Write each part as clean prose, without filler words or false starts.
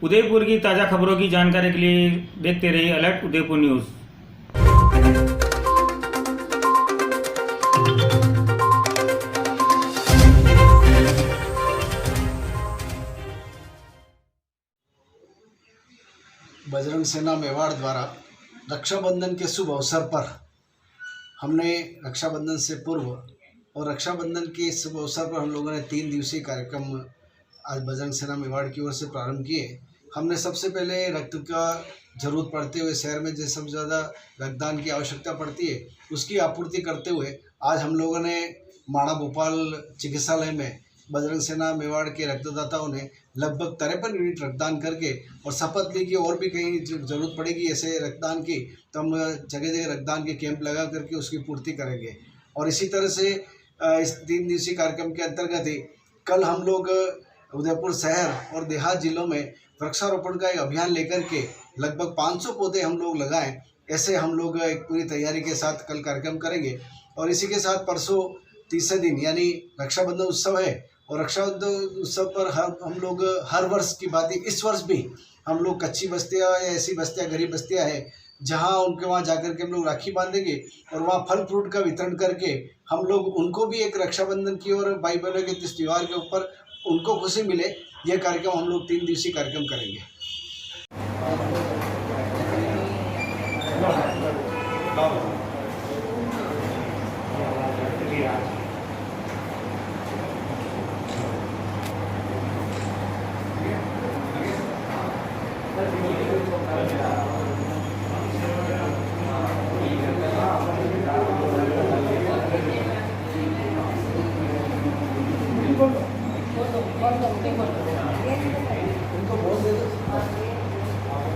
उदयपुर की ताज़ा खबरों की जानकारी के लिए देखते रहिए अलर्ट उदयपुर न्यूज़। बजरंग सेना मेवाड़ द्वारा रक्षाबंधन के शुभ अवसर पर हमने रक्षाबंधन से पूर्व और रक्षाबंधन के शुभ अवसर पर हम लोगों ने 3 दिवसीय कार्यक्रम आज बजरंग सेना मेवाड़ की ओर से प्रारंभ किए। हमने सबसे पहले रक्त का जरूरत पड़ते हुए शहर में जो सबसे ज़्यादा रक्तदान की आवश्यकता पड़ती है उसकी आपूर्ति करते हुए आज हम लोगों ने माणा भोपाल चिकित्सालय में बजरंग सेना मेवाड़ के रक्तदाताओं ने लगभग 53 यूनिट रक्तदान करके और शपथ ली कि और भी कहीं ज़रूरत पड़ेगी ऐसे रक्तदान की तो हम जगह जगह रक्तदान के कैंप लगा करके उसकी पूर्ति करेंगे। और इसी तरह से इस 3 दिवसीय कार्यक्रम के अंतर्गत ही कल हम लोग उदयपुर शहर और देहात जिलों में वृक्षारोपण का एक अभियान लेकर के लगभग 500 पौधे हम लोग लगाएं, ऐसे हम लोग एक पूरी तैयारी के साथ कल कार्यक्रम करेंगे। और इसी के साथ परसों तीसरे दिन यानी रक्षाबंधन उत्सव है और रक्षाबंधन उत्सव पर हम लोग हर वर्ष की बात ही इस वर्ष भी हम लोग कच्ची बस्तियाँ या ऐसी बस्तियाँ गरीब बस्तियाँ हैं जहाँ उनके वहाँ जाकर के हम लोग राखी बांधेंगे और वहाँ फल फ्रूट का वितरण करके हम लोग उनको भी एक रक्षाबंधन की और भाई बहनों के इस त्यौहार के ऊपर उनको खुशी मिले, यह कार्यक्रम हम लोग 3 दिवसीय कार्यक्रम करेंगे।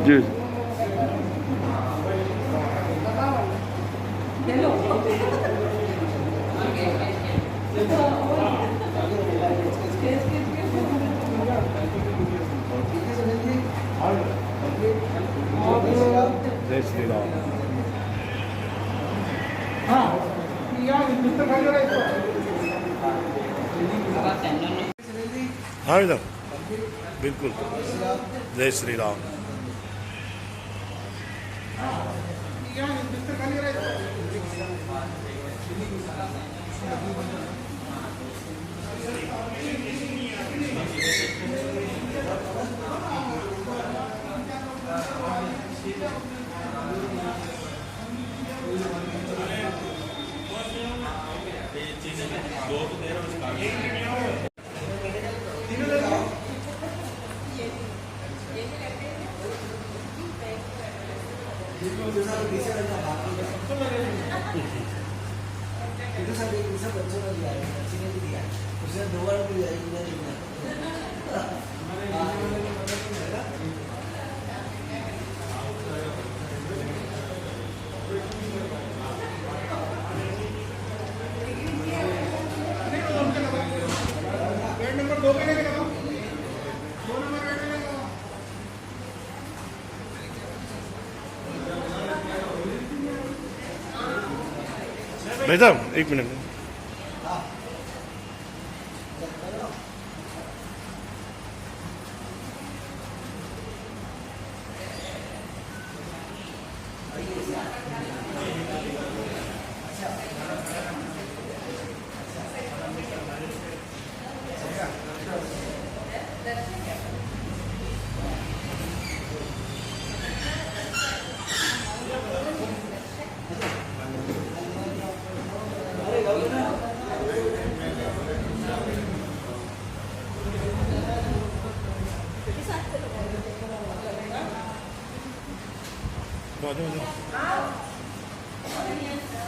जी जय श्री राम। हाँ मैडम बिल्कुल जय श्री राम। भाई साहब 1 मिनट।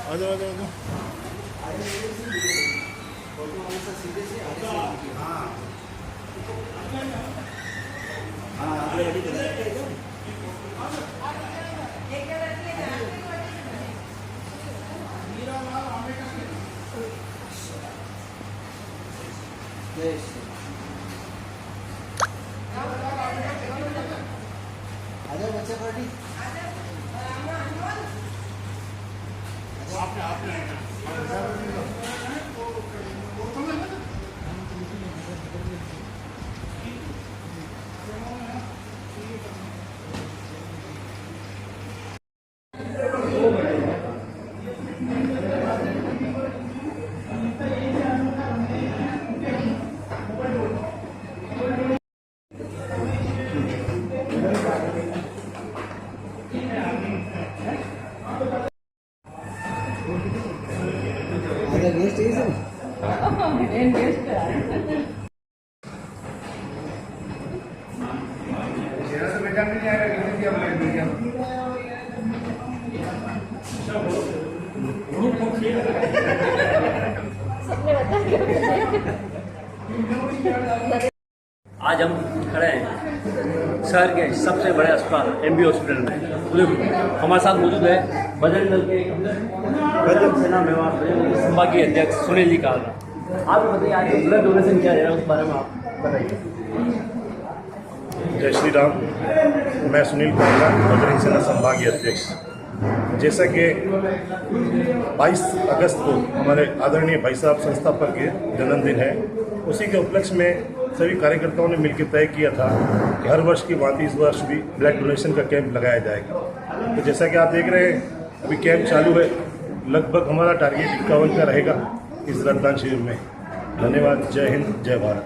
आ जाओ बच्चा पार्टी आधा गेस्ट चाहिए सर आज हम खड़े हैं शहर के सबसे बड़े अस्पताल एमबी हॉस्पिटल में उदयपुर। हमारे साथ मौजूद है बजरंग दल के बजरंग सेना मेवाड़ संभागीय अध्यक्ष सुनील जी कालरा। आप बताइए आज ब्लड डोनेशन क्या दे रहा है उस बारे में आप बताइए। जय श्री राम। मैं सुनील कालरा, बजरंग सेना संभागीय अध्यक्ष। जैसा कि 22 अगस्त को हमारे आदरणीय भाई साहब संस्थापक के जन्मदिन है, उसी के उपलक्ष्य में सभी कार्यकर्ताओं ने मिलकर तय किया था कि हर वर्ष की भांति इस वर्ष भी ब्लड डोनेशन का कैंप लगाया जाएगा। तो जैसा कि आप देख रहे हैं अभी कैंप चालू है, लगभग हमारा टारगेट 51 का रहेगा इस रक्तदान शिविर में। धन्यवाद। जय हिंद, जय भारत।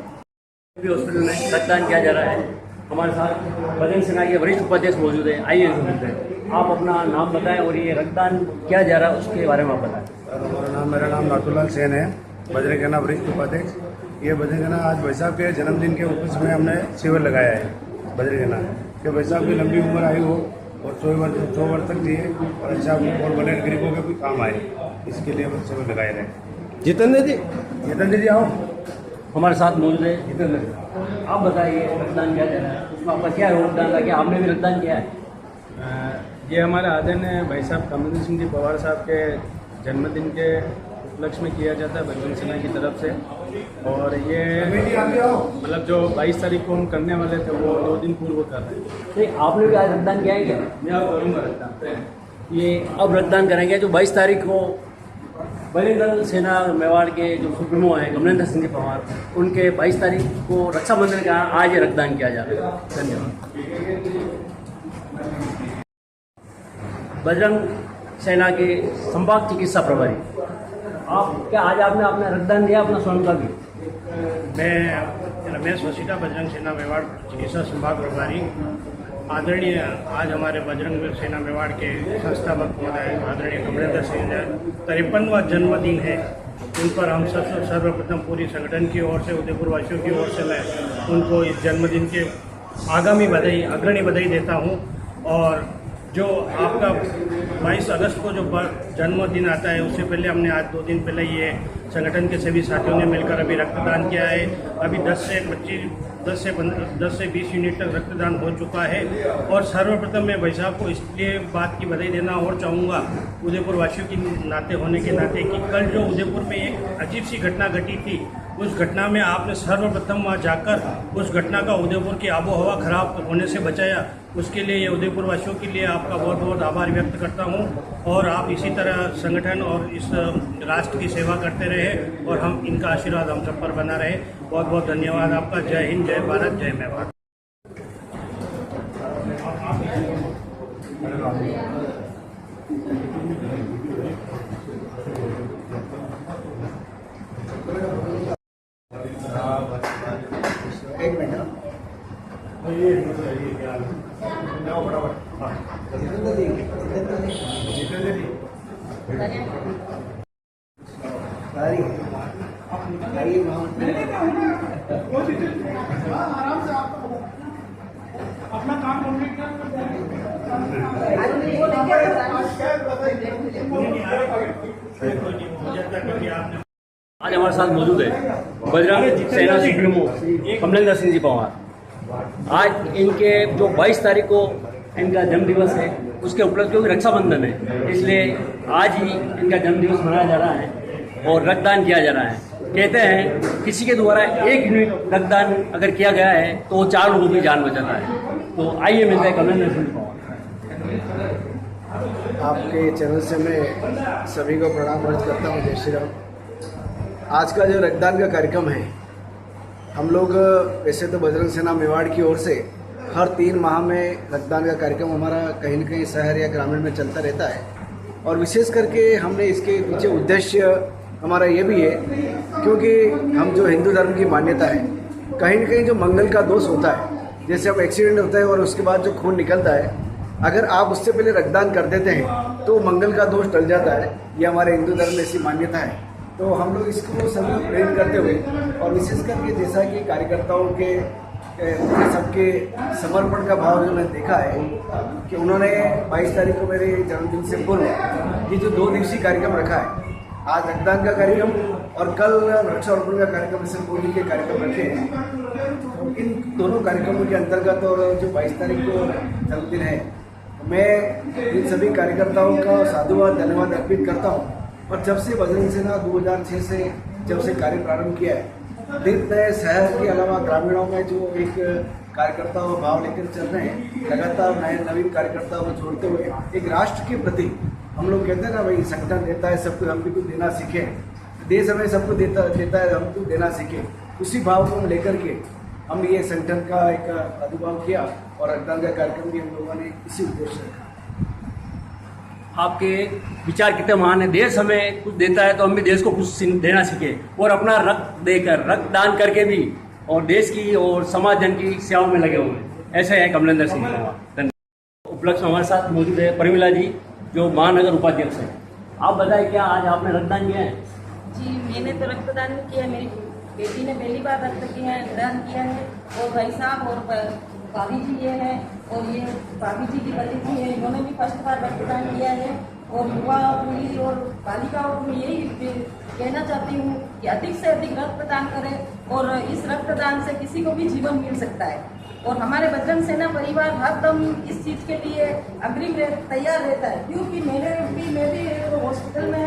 एमबी हॉस्पिटल में रक्तदान किया जा रहा है। हमारे साथ बजरंग सेना के वरिष्ठ उपाध्यक्ष मौजूद है। आइए आप अपना नाम बताएं और ये रक्तदान किया जा रहा है उसके बारे में आप बताएं। मेरा नाम नाथूलाल सेन है, बजरंग सेना वरिष्ठ उपाध्यक्ष। ये बजरंग सेना आज भाई साहब के जन्मदिन के उपलक्ष्य में हमने शिविर लगाया है बजरंग सेना कि भाई साहब की लंबी उम्र आयु हो और 100 वर्ष तक जिए और अच्छा और बड़े गरीबों के भी काम आए, इसके लिए हम शिविर लगाए रहे। जितेंद्र जी आओ। हमारे साथ मौजूद है जितेंद्र जी। आप बताइए रक्तदान क्या दे रहा है उसमें आपका क्या योगदान था, क्या आपने भी रक्तदान किया है? ये हमारे आदरणीय भाई साहब कमलेंद्र सिंह जी पवार साहब के जन्मदिन के उपलक्ष्य में किया जाता है बजरंग सेना की तरफ से। और ये मतलब जो 22 तारीख को हम करने वाले थे वो 2 दिन पूर्व कर रहे हैं। नहीं, आपने भी आज रक्तदान किया है क्या? मैं अब करूँगा रक्तदान। ये अब रक्तदान करेंगे जो 22 तारीख को बजरंग दल सेना मेवाड़ के जो सुप्रीमो हैं कमलेंद्र सिंह जी पवार, उनके 22 तारीख को रक्षाबंधन का आज ये रक्तदान किया जा रहा है। धन्यवाद। बजरंग सेना के संभाग चिकित्सा प्रभारी, आप क्या आज आपने अपना रक्तदान दिया अपना स्वयं का भी? मैं रमेश वसीटा, बजरंग सेना मेवाड़ चिकित्सा संभाग प्रभारी। आदरणीय आज हमारे बजरंग सेना मेवाड़ के संस्थापक महोदय आदरणीय कमलेंद्र सिंह 53वां जन्मदिन है। उन पर हम सर्वप्रथम पूरी संगठन की ओर से, उदयपुर वासियों की ओर से मैं उनको इस जन्मदिन के आगामी बधाई, अग्रणी बधाई देता हूँ। और जो आपका 22 अगस्त को जो जन्मदिन आता है उससे पहले हमने आज 2 दिन पहले ये संगठन के सभी साथियों ने मिलकर अभी रक्तदान किया है। अभी 10 से 20 यूनिट तक रक्तदान हो चुका है। और सर्वप्रथम मैं भाई साहब को इसलिए बात की बधाई देना और चाहूँगा उदयपुर वासियों की नाते होने के नाते कि कल जो उदयपुर में एक अजीब सी घटना घटी थी, उस घटना में आपने सर्वप्रथम वहाँ जाकर उस घटना का उदयपुर की आबो हवा खराब होने से बचाया। उसके लिए ये उदयपुर वासियों के लिए आपका बहुत बहुत आभार व्यक्त करता हूँ। और आप इसी तरह संगठन और इस राष्ट्र की सेवा करते रहे और हम इनका आशीर्वाद हम सब पर बना रहे। बहुत बहुत धन्यवाद आपका। जय हिंद, जय भारत, जय मेवाड़। एक मिनट। अपना काम कंप्लीट आज हमारे साथ मौजूद है बजरंग सेना सुप्रीमो कमलेंद्र सिंह जी पवार। आज इनके जो 22 तारीख को इनका जन्मदिवस है उसके उपलक्ष्य क्योंकि रक्षाबंधन है, इसलिए आज ही इनका जन्मदिवस मनाया जा रहा है और रक्तदान किया जा रहा है। कहते हैं किसी के द्वारा 1 यूनिट रक्तदान अगर किया गया है तो वो 4 लोगों की जान बचाता है। तो आइए मिलते हैं कमलेंद्र सिंह पवार। आपके चैनल से मैं सभी को प्रणाम अर्ज करता हूँ। जय श्री राम। आज का जो रक्तदान का कार्यक्रम है, हम लोग वैसे तो बजरंग सेना मेवाड़ की ओर से हर 3 माह में रक्तदान का कार्यक्रम हमारा कहीं न कहीं शहर या ग्रामीण में चलता रहता है। और विशेष करके हमने इसके पीछे उद्देश्य हमारा ये भी है क्योंकि हम जो हिंदू धर्म की मान्यता है, कहीं न कहीं जो मंगल का दोष होता है, जैसे अब एक्सीडेंट होता है और उसके बाद जो खून निकलता है, अगर आप उससे पहले रक्तदान कर देते हैं तो मंगल का दोष टल जाता है। ये हमारे हिंदू धर्म में ऐसी मान्यता है। तो हम लोग इसको सभी प्रेरित करते हुए और विशेष करके जैसा कि कार्यकर्ताओं के सबके समर्पण का भाव जो मैंने देखा है कि उन्होंने 22 तारीख को मेरे जन्मदिन से पूर्व ये जो 2 दिवसीय कार्यक्रम रखा है, आज रक्तदान का कार्यक्रम और कल वृक्षारोपण का कार्यक्रम, इससे पूर्व के कार्यक्रम रखे हैं। इन दोनों कार्यक्रमों के अंतर्गत और जो 22 तारीख को जन्मदिन है, मैं इन सभी कार्यकर्ताओं का साधुवाद धन्यवाद अर्पित करता हूँ। और जब से बजरंग सेना 2006 से जब से कार्य प्रारंभ किया है, दिन नए शहर के अलावा ग्रामीणों में जो एक कार्यकर्ताओं भाव लेकर चल रहे हैं, लगातार नए नवीन कार्यकर्ताओं को जोड़ते हुए एक राष्ट्र के प्रति हम लोग कहते हैं ना भाई, संगठन देता है सबको, हम भी कुछ देना सीखें, देश हमें सबको देता है, हम कुछ देना सीखें। उसी भाव को लेकर के हम ये संगठन का एक आविर्भाव किया और रक्तदान का कार्यक्रम भी हम लोगों ने इसी उद्देश्य से रखा। आपके विचार कितने महान है। देश हमें कुछ देता है तो हम भी देश को कुछ देना सीखे और अपना रक्त देकर, रक्तदान करके भी और देश की और समाज जन की सेवा में लगे हुए हैं। ऐसे है कमलेंद्र सिंह धन्यवाद। उपलक्ष्य में हमारे साथ मौजूद है प्रमिला जी, जो महानगर उपाध्यक्ष है। आप बताएं, क्या आज आपने रक्तदान किया है? जी, मैंने तो रक्तदान किया है। मेरी बेटी ने पहली बार रक्तदान किया है और भाई साहब और भाभी जी ये है और ये भाभी जी की भतीजी है, इन्होंने भी फर्स्ट बार रक्तदान किया है। और युवा पीढ़ी और बालिकाओं को मैं यही कहना चाहती हूँ कि अधिक से अधिक रक्तदान करें और इस रक्तदान से किसी को भी जीवन मिल सकता है। और हमारे बजरंग सेना परिवार हरदम इस चीज़ के लिए अग्रिम तैयार रहता है, क्योंकि मैं भी हॉस्पिटल में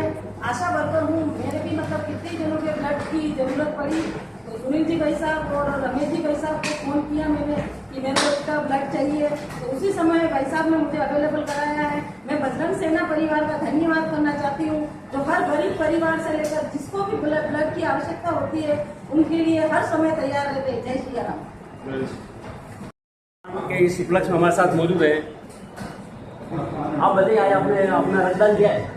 आशा वर्कर हूँ। मैंने भी मतलब कितने जनों के ब्लड की जरूरत पड़ी तो सुनील जी भाई साहब और रमेश जी भाई साहब को फ़ोन किया मैंने कि मेरे को इसका ब्लड चाहिए, तो उसी समय भाई साहब ने मुझे अवेलेबल कराया है। मैं बजरंग सेना परिवार का धन्यवाद करना चाहती हूँ, जो हर गरीब परिवार से लेकर जिसको भी ब्लड की आवश्यकता होती है उनके लिए हर समय तैयार रहते हैं। जय श्री राम। के इस उपलक्ष्य में हमारे साथ मौजूद है। आप बताइए, आज आपने अपना रक्तदान किया है?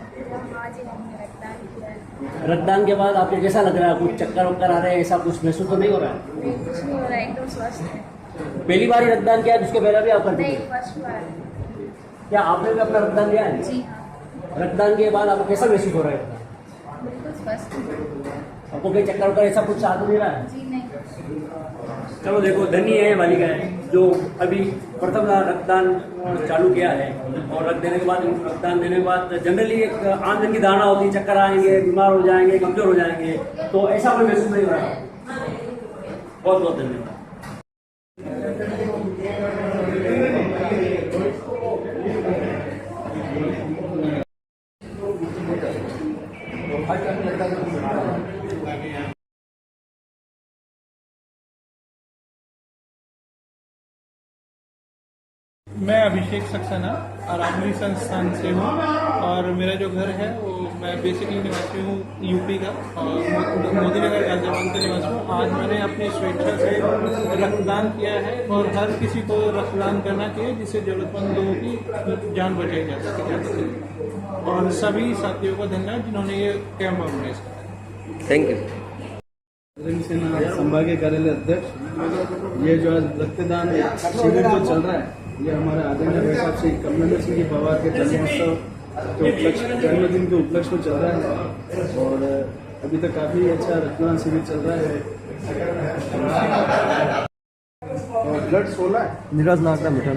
रक्तदान के बाद आपको कैसा लग रहा है? कुछ चक्कर वक्कर आ रहे हैं, ऐसा कुछ महसूस तो नहीं हो रहा है? कुछ नहीं हो रहा है, एकदम स्वस्थ है। पहली बार ही रक्तदान किया है, उसके पहले भी आप करते थे? फर्स्ट बार। क्या आपने भी अपना रक्तदान दिया है? जी हाँ। रक्तदान के बाद आपको कैसा महसूस हो रहा है? बिल्कुल स्वस्थ। आपको कोई चक्कर वक्कर ऐसा कुछ आ तो नहीं रहा है? जी नहीं। चलो देखो, धन्य है बालिकाएं जो अभी प्रथम रक्तदान चालू किया है। और रक्तदान देने के बाद जनरली एक आम जन की धारणा होती है, चक्कर आएंगे, बीमार हो जाएंगे, कमजोर हो जाएंगे, तो ऐसा कोई महसूस नहीं हो रहा है। बहुत बहुत धन्यवाद। मैं अभिषेक सक्सेना आरामली संस्थान से हूँ और मेरा जो घर है वो मैं बेसिकली निवासी हूँ यूपी का और मोदी नगर गाजियाबाद का निवासी हूँ। आज मैंने अपनी स्वेच्छा से रक्तदान किया है और हर किसी को रक्तदान करना चाहिए जिससे जरूरतमंद लोगों की जान बचाई जा सके। और सभी साथियों को धन्यवाद जिन्होंने ये कैंप ऑर्गेनाइज किया। Thank you. बजरंग सेना संभागीय कार्यालय अध्यक्ष, ये जो आज रक्तदान शिविर जो चल रहा है, ये हमारे आदरणीय भाई साहब श्री कमलेंद्र सिंह जी पवार के जन्मोत्सव के जन्मदिन के उपलक्ष्य में चल रहा है। और अभी तक काफ़ी अच्छा रक्तदान शिविर चल रहा है। और ब्लड 16 नीरज नागदा मिठा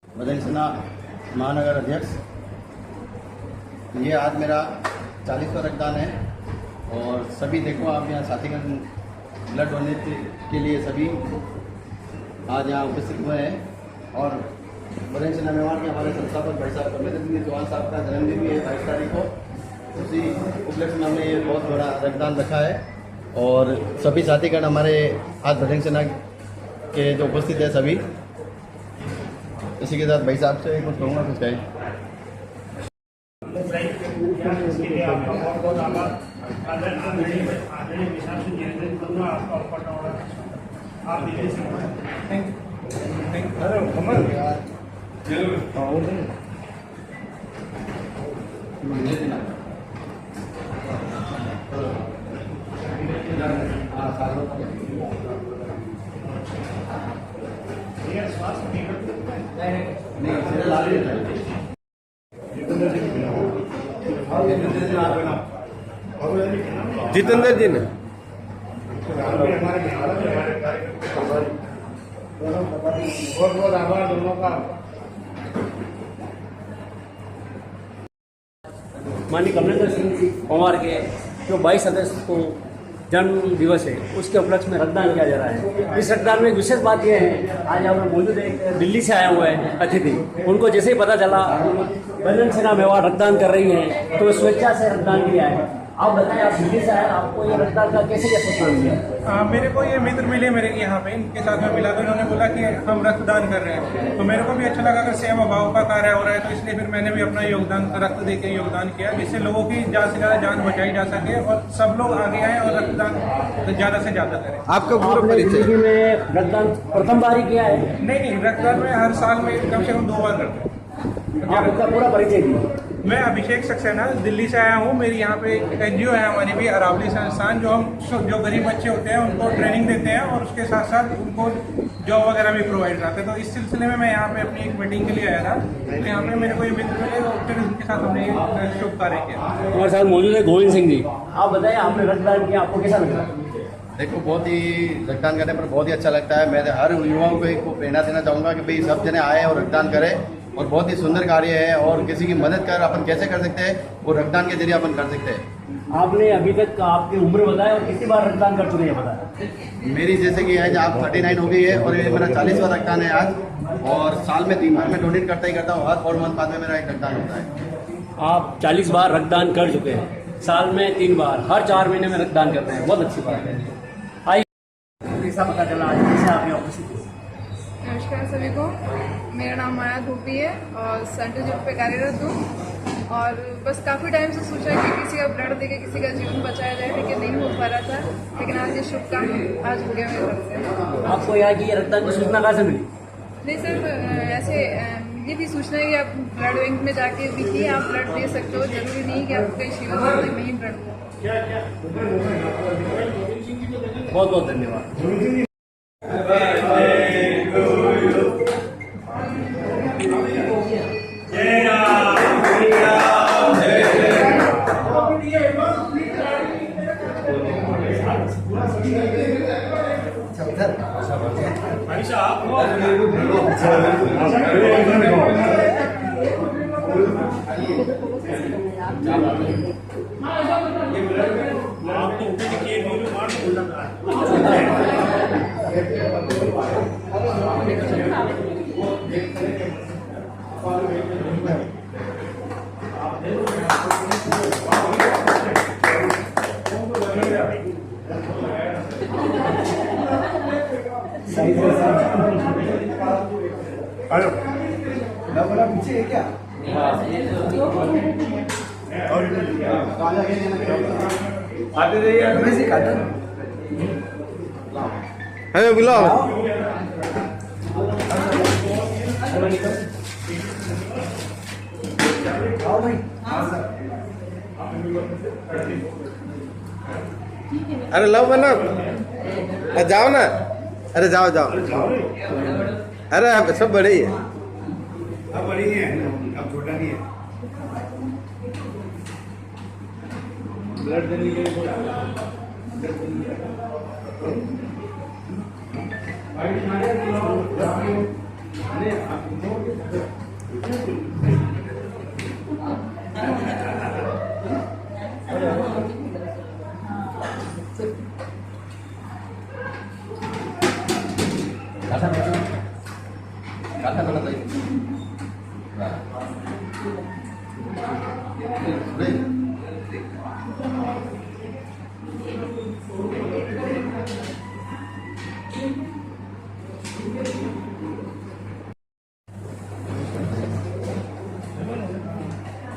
बजरंग सेना महानगर अध्यक्ष, ये आज मेरा 40वां रक्तदान है और सभी देखो आप यहाँ साथीगण ब्लड डोनेट के लिए सभी आज यहाँ उपस्थित हुए हैं। और बजरंग सेना मेवाड़ के हमारे संस्थापक भाई साहब कमलेंद्र सिंह चौहान साहब का जन्मदिन भी है 22 तारीख को। उसी उपलक्ष्य में हमने ये बहुत बड़ा रक्तदान रखा है और सभी साथीगण हमारे आज बजरंग सेना के जो उपस्थित है सभी, इसी के साथ भाई साहब से कुछ कहूँगा, कुछ कहें। बहुत बहुत आभार। आदरणीय विशाल सिंह जी करूँगा आपका ऊपर आप दिल्ली से जितेंद्र जी ने बहुत बहुत आभार दोनों का। माननीय कमलेंद्र सिंह पंवार के जो 22 अगस्त को जन्म दिवस है उसके उपलक्ष्य में रक्तदान किया जा रहा है। इस रक्तदान में एक विशेष बात यह है, आज यहाँ पर मौजूद है दिल्ली से आए हुए हैं अतिथि। उनको जैसे ही पता चला बजरंग सेना मेवाड़ रक्तदान कर रही है तो स्वेच्छा से रक्तदान किया है। आप बताएं, आप दिल्ली से आए, आपको ये रक्तदान का कैसे सोचना मिला? मेरे को ये मित्र मिले मेरे यहाँ पे, इनके साथ में मिला तो इन्होंने बोला कि हम रक्तदान कर रहे हैं, तो मेरे को भी अच्छा लगा कि सेवा भाव का कार्य हो रहा है, तो इसलिए फिर मैंने भी अपना योगदान रक्त दे के योगदान किया, जिससे लोगों की ज़्यादा से ज़्यादा जान बचाई जा सके और सब लोग आगे आए और रक्तदान ज़्यादा से ज़्यादा करें। आपका पूरा परिचय में रक्तदान प्रथम बार ही किया है? नहीं, रक्तदान में हर साल में कम से कम 2 बार करते हैं। आपका पूरा परिचय दिया। मैं अभिषेक सक्सेना दिल्ली से आया हूँ। मेरी यहाँ पे एक NGO है हमारी भी, अरावली संस्थान, जो गरीब बच्चे होते हैं उनको ट्रेनिंग देते हैं और उसके साथ साथ उनको जॉब वगैरह भी प्रोवाइड कराते हैं। तो इस सिलसिले में मैं यहाँ पे अपनी एक मीटिंग के लिए आया था, तो यहाँ पे मेरे को ये मित्र मिले और फिर उनके साथ हमने शुभ कार्य किया। हमारे साथ मौजूद है गोविंद सिंह जी। आप बताइए, आपने रक्तदान किया, आपको कैसा लगा? देखो, बहुत ही रक्तदान करने पर बहुत ही अच्छा लगता है। मैं हर युवाओं को प्रेरणा देना चाहूँगा कि भाई सब जने आए और रक्तदान करें, और बहुत ही सुंदर कार्य है। और किसी की मदद कर अपन कैसे कर सकते हैं, वो रक्तदान के जरिए अपन कर सकते हैं। आपने अभी तक आपकी उम्र बताया और कितनी बार रक्तदान कर चुके हैं बताया? मेरी जैसे कि आज आप 39 हो गई है और ये मेरा 40वां रक्तदान है आज, और साल में 3 बार मैं डोनेट करता ही करता हूँ। हर 4 मंथ बाद में मेरा एक रक्तदान होता है। आप 40 बार रक्तदान कर चुके हैं, साल में 3 बार, हर 4 महीने में रक्तदान करते हैं, बहुत अच्छी बात है। आइए, कैसा पता चला आज कैसे आपने उपस्थित? नमस्कार सभी को, मेरा नाम माया धोपी है और सेंट्रल जेल पे कार्यरत हूँ। और बस काफ़ी टाइम से सोचा कि किसी का ब्लड देके किसी का जीवन बचाया जाए, लेकिन नहीं हो पा रहा था, लेकिन आज ये शुभ काम आज हो गया मेरे तरफ से। आपको यहाँ की रक्तदान की सूचना कहाँ से मिली? नहीं सर, ऐसे ये भी सूचना है कि आप ब्लड बैंक में जाके भी आप ब्लड दे सकते हो, जरूरी नहीं कि आपको कहीं शिविर में ही ब्लड हो। बहुत बहुत धन्यवाद। पीछे है क्या? अरे बुलाओ। अरे लो बना, जाओ ना, अरे जाओ जाओ, अरे सब बड़े ही है, अब बड़ी है, अब छोटा नहीं है। ब्लड देने के लिए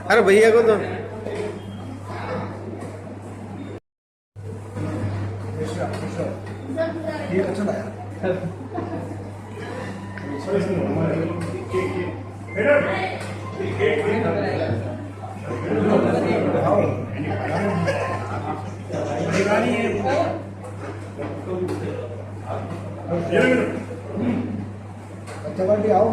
अरे भैया को तो ये अच्छा लगा। अच्छा बाटी आओ।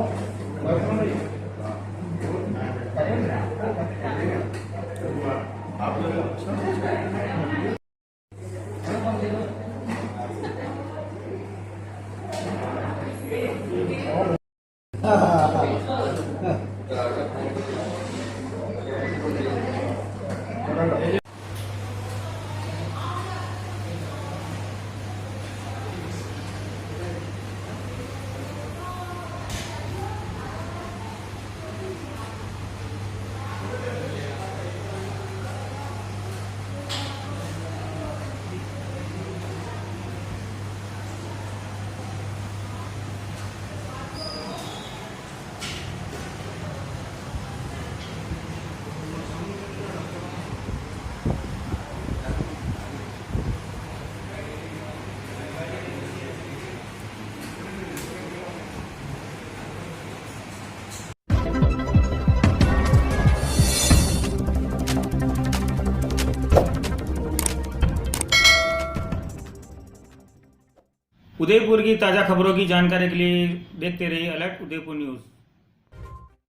उदयपुर की ताज़ा खबरों की जानकारी के लिए देखते रहिए अलर्ट उदयपुर न्यूज़।